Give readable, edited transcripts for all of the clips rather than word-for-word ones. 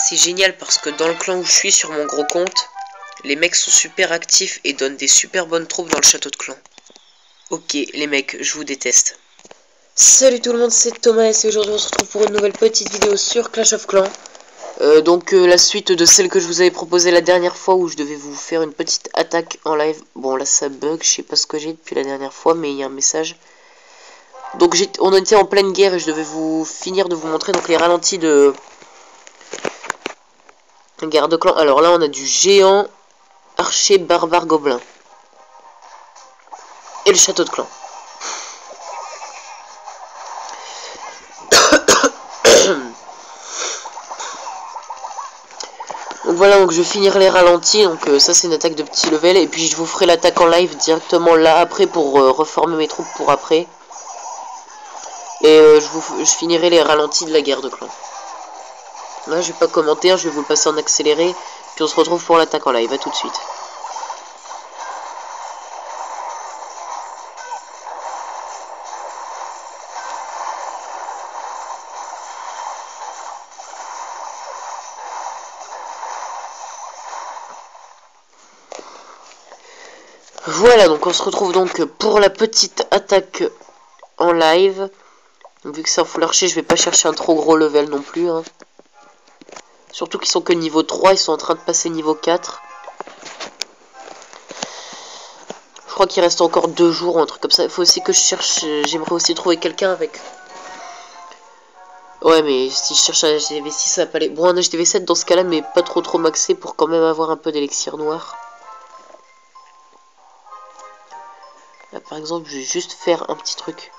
C'est génial parce que dans le clan où je suis sur mon gros compte, les mecs sont super actifs et donnent des super bonnes troupes dans le château de clan. Ok les mecs, je vous déteste. Salut tout le monde, c'est Thomas et aujourd'hui on se retrouve pour une nouvelle petite vidéo sur Clash of Clans. La suite de celle que je vous avais proposée la dernière fois où je devais vous faire une petite attaque en live. Bon là ça bug, je sais pas ce que j'ai depuis la dernière fois mais il y a un message. Donc on était en pleine guerre et je devais finir de vous montrer donc les ralentis de guerre de clan. Alors là on a du géant, archer, barbare, gobelin. Et le château de clan. Donc voilà, donc je vais finir les ralentis, donc ça c'est une attaque de petit level, et puis je vous ferai l'attaque en live directement là après pour reformer mes troupes pour après. Et je finirai les ralentis de la guerre de clan. Là je vais pas commenter, je vais vous le passer en accéléré, puis on se retrouve pour l'attaque en live, à tout de suite. Voilà, donc on se retrouve donc pour la petite attaque en live. Donc, vu que c'est un full archer, je vais pas chercher un trop gros level non plus. Hein. Surtout qu'ils sont que niveau 3, ils sont en train de passer niveau 4. Je crois qu'il reste encore 2 jours ou un truc comme ça. Il faut aussi que je cherche, j'aimerais aussi trouver quelqu'un avec... Ouais, mais si je cherche un HDV6, ça va pas aller. Bon, un HDV7 dans ce cas-là, mais pas trop maxé pour quand même avoir un peu d'élixir noir. Là, par exemple, je vais juste faire un petit truc.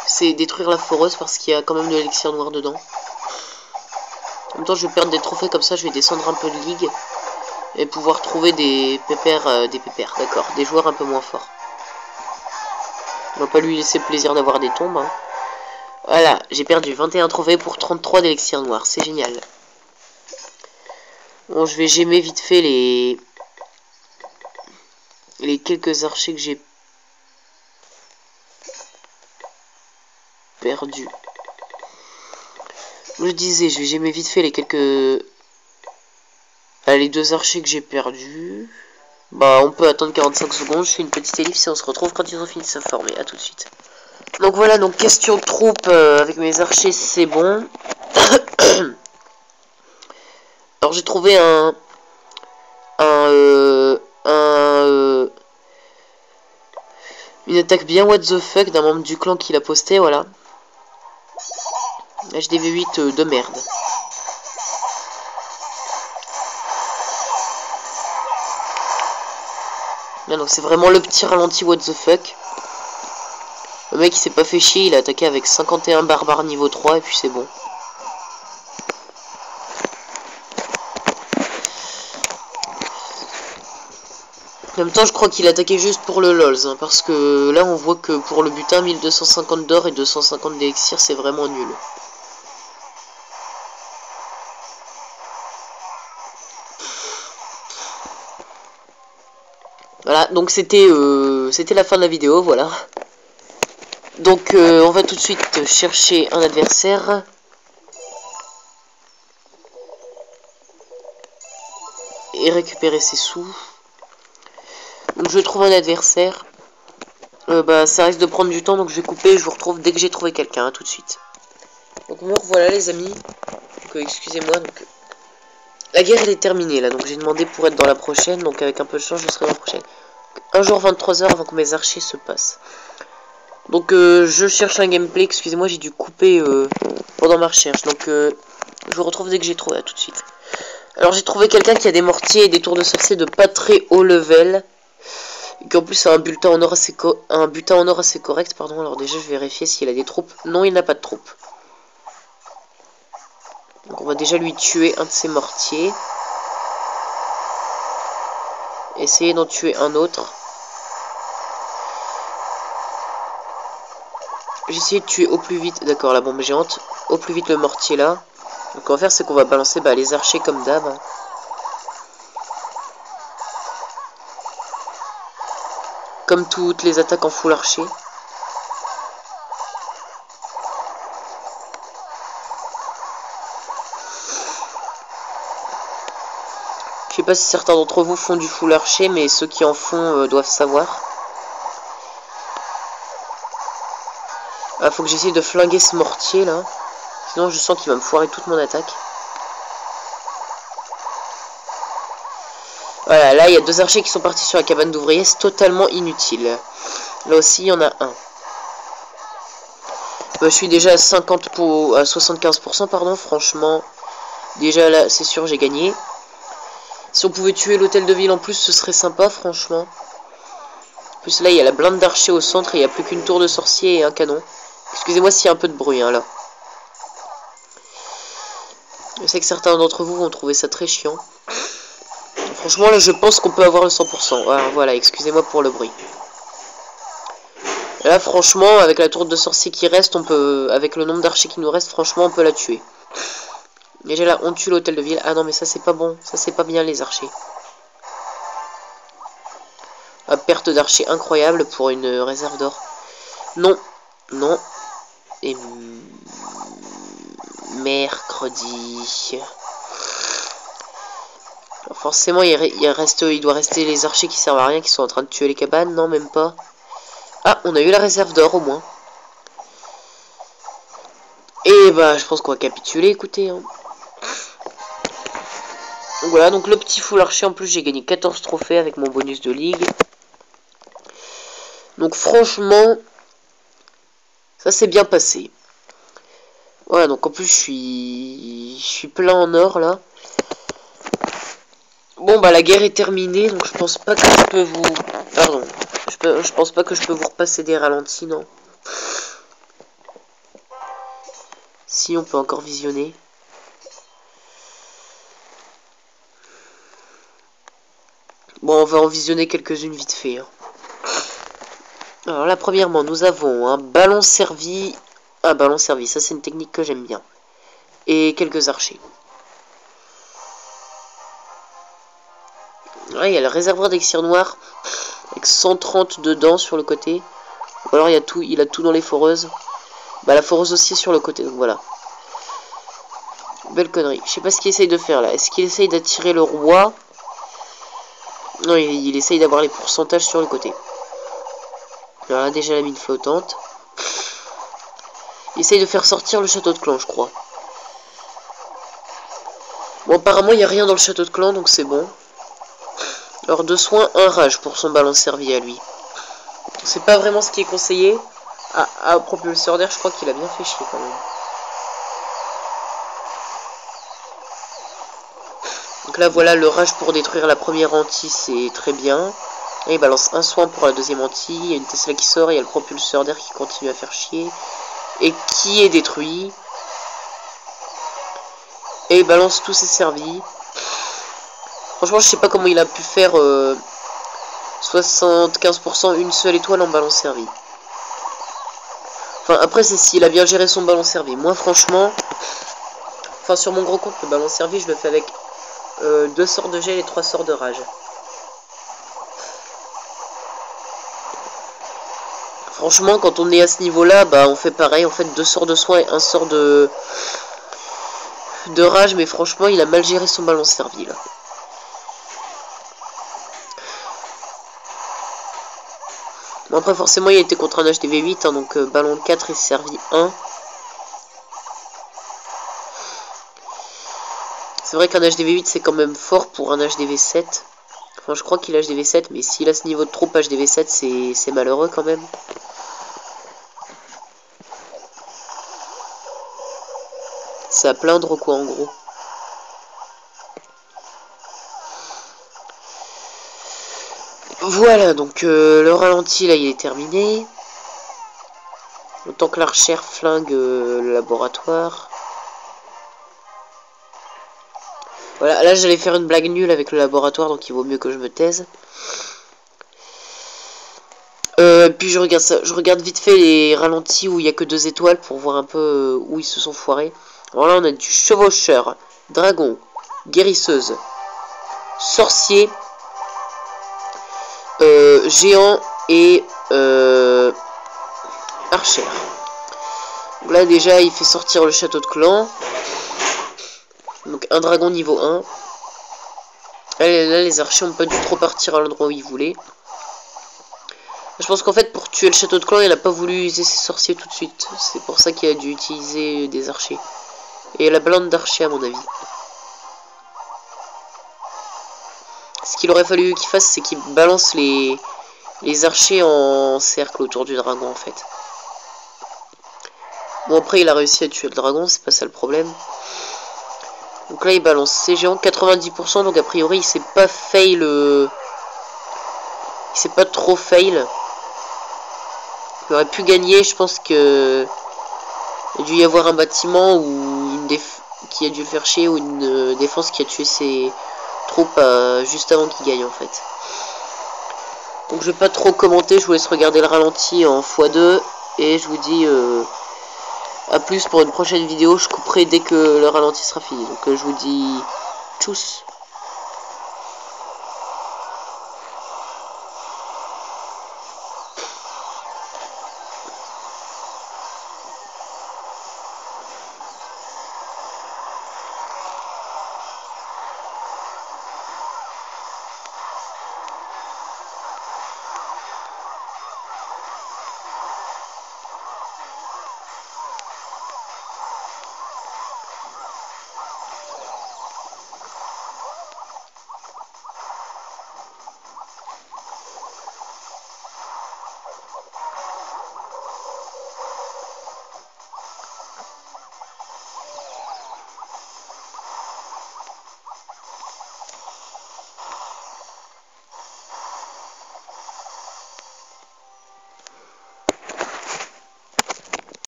C'est détruire la foreuse parce qu'il y a quand même de l'élixir noir dedans. En même temps, je vais perdre des trophées comme ça, je vais descendre un peu de ligue. Et pouvoir trouver des pépères, d'accord, des joueurs un peu moins forts. On va pas lui laisser le plaisir d'avoir des tombes. Hein. Voilà, j'ai perdu 21 trophées pour 33 d'élixir noir, c'est génial. Bon, je vais gémer vite fait les quelques archers que j'ai perdus. Je disais, je vais gémer vite fait les quelques... les 2 archers que j'ai perdus. Bah, on peut attendre 45 secondes, je fais une petite ellipse et on se retrouve quand ils ont fini de se former. À tout de suite. Donc voilà, donc question de troupe avec mes archers, c'est bon. Alors j'ai trouvé une attaque bien what the fuck d'un membre du clan qui l'a posté, voilà. HDV8 de merde. Là, donc c'est vraiment le petit ralenti what the fuck. Le mec il s'est pas fait chier, il a attaqué avec 51 barbares niveau 3 et puis c'est bon. En même temps, je crois qu'il attaquait juste pour le LOLs, hein, parce que là, on voit que pour le butin, 1250 d'or et 250 d'élixir, c'est vraiment nul. Voilà, donc c'était la fin de la vidéo, voilà. Donc, on va tout de suite chercher un adversaire. Et récupérer ses sous. Donc, je trouve un adversaire. Bah, ça risque de prendre du temps, donc je vais couper et je vous retrouve dès que j'ai trouvé quelqu'un, hein, tout de suite. Donc, me revoilà, les amis. Donc, excusez-moi, donc... La guerre, elle est terminée, là, donc j'ai demandé pour être dans la prochaine, donc avec un peu de chance, je serai dans la prochaine. Un jour 23 h avant que mes archers se passent. Donc, je cherche un gameplay, excusez-moi, j'ai dû couper pendant ma recherche. Donc, je vous retrouve dès que j'ai trouvé, à tout de suite. Alors, j'ai trouvé quelqu'un qui a des mortiers et des tours de sorcier de pas très haut level. Et qui en plus a un butin en or assez, correct, pardon. Alors déjà, je vais vérifier s'il a des troupes. Non, il n'a pas de troupes. Donc, on va déjà lui tuer un de ses mortiers. Essayer d'en tuer un autre. J'ai essayé de tuer au plus vite, d'accord, la bombe géante. Au plus vite le mortier là. Donc, ce qu'on va faire, c'est qu'on va balancer les archers comme d'hab. Comme toutes les attaques en full archer. sais pas si certains d'entre vous font du full archer, mais ceux qui en font doivent savoir. Ah, faut que j'essaye de flinguer ce mortier là. Sinon je sens qu'il va me foirer toute mon attaque. Voilà, là il y a 2 archers qui sont partis sur la cabane d'ouvriers, c'est totalement inutile. Là aussi il y en a un. Je suis déjà à 75%, pardon, franchement. Déjà là, c'est sûr, j'ai gagné. Si on pouvait tuer l'hôtel de ville en plus, ce serait sympa, franchement. En plus, là, il y a la blinde d'archers au centre et il n'y a plus qu'une tour de sorcier et un canon. Excusez-moi s'il y a un peu de bruit, hein, là. Je sais que certains d'entre vous vont trouver ça très chiant. Franchement, là, je pense qu'on peut avoir le 100%. Alors, voilà, excusez-moi pour le bruit. Là, franchement, avec la tour de sorcier qui reste, on peut, avec le nombre d'archers qui nous reste, franchement, on peut la tuer. Déjà là, on tue l'hôtel de ville. Ah non, mais ça, c'est pas bon. Ça, c'est pas bien, les archers. Ah, perte d'archers incroyable pour une réserve d'or. Non. Non. Et mercredi. Alors forcément, il doit rester les archers qui servent à rien, qui sont en train de tuer les cabanes. Non, même pas. Ah, on a eu la réserve d'or, au moins. Et bah, je pense qu'on va capituler, écoutez. Hein. Donc voilà, donc le petit full archer, en plus, j'ai gagné 14 trophées avec mon bonus de ligue. Donc franchement, ça s'est bien passé. Voilà, donc en plus, je suis plein en or, là. Bon, bah, la guerre est terminée, donc je pense pas que je peux vous... Pardon. Je pense pas que je peux vous repasser des ralentis, non. Si, on peut encore visionner. Bon, on va en visionner quelques-unes vite fait. Hein. Alors là, premièrement, nous avons un ballon servi. Un ballon servi, ça c'est une technique que j'aime bien. Et quelques archers. Ouais, il y a le réservoir d'élixir noir. Avec 130 dedans sur le côté. Ou alors il a tout dans les foreuses. Bah la foreuse aussi sur le côté, donc voilà. Belle connerie. Je sais pas ce qu'il essaye de faire là. Est-ce qu'il essaye d'attirer le roi? Non, il essaye d'avoir les pourcentages sur le côté. Alors là, déjà la mine flottante. Il essaye de faire sortir le château de clan, je crois. Bon, apparemment, il n'y a rien dans le château de clan, donc c'est bon. Alors, 2 soins, 1 rage pour son ballon servi à lui. C'est pas vraiment ce qui est conseillé. Ah, propulseur d'air, je crois qu'il a bien fait chier quand même. Donc là, voilà, le rage pour détruire la première anti, c'est très bien. Et il balance un soin pour la deuxième anti. Il y a une Tesla qui sort, il y a le propulseur d'air qui continue à faire chier. Et qui est détruit. Et il balance tous ses servis. Franchement, je sais pas comment il a pu faire 75% une seule étoile en ballon servi. Enfin, après, c'est s'il a bien géré son ballon servi. Moi, franchement, enfin, sur mon gros compte, le ballon servi, je le fais avec 2 sorts de gel et 3 sorts de rage. Franchement, quand on est à ce niveau-là, bah, on fait pareil. En fait, 2 sorts de soin et 1 sort de rage. Mais franchement, il a mal géré son ballon servi, là. Bon, après, forcément, il a été contre un HDV 8, hein, donc ballon 4 et servi 1. C'est vrai qu'un HDV 8, c'est quand même fort pour un HDV 7. Enfin, je crois qu'il a HDV 7, mais s'il a ce niveau de troupe HDV 7, c'est malheureux quand même. C'est à plaindre, quoi, en gros. Voilà, donc le ralenti, là, il est terminé. Autant que l'archer flingue le laboratoire. Voilà, là, j'allais faire une blague nulle avec le laboratoire, donc il vaut mieux que je me taise. Puis je regarde ça, je regarde vite fait les ralentis où il n'y a que 2 étoiles pour voir un peu où ils se sont foirés. Alors là, on a du chevaucheur, dragon, guérisseuse, sorcier, géant et archer. Donc là déjà il fait sortir le château de clan. Donc un dragon niveau 1. Là, les archers ont pas dû trop partir à l'endroit où ils voulaient. Je pense qu'en fait, pour tuer le château de clan, il a pas voulu user ses sorciers tout de suite. C'est pour ça qu'il a dû utiliser des archers. Et la bande d'archers, à mon avis. Ce qu'il aurait fallu qu'il fasse, c'est qu'il balance les archers en cercle autour du dragon, en fait. Bon, après, il a réussi à tuer le dragon, c'est pas ça le problème. Donc là, il balance ses géants, 90%, donc a priori, il s'est pas fail il s'est pas trop fail. Il aurait pu gagner, je pense que il a dû y avoir un bâtiment ou qui a dû le faire chier, ou une défense qui a tué ses troupes juste avant qu'il gagne, en fait. Donc je vais pas trop commenter, je vous laisse regarder le ralenti en x2 et je vous dis à plus pour une prochaine vidéo. Je couperai dès que le ralenti sera fini. Donc je vous dis tchuss.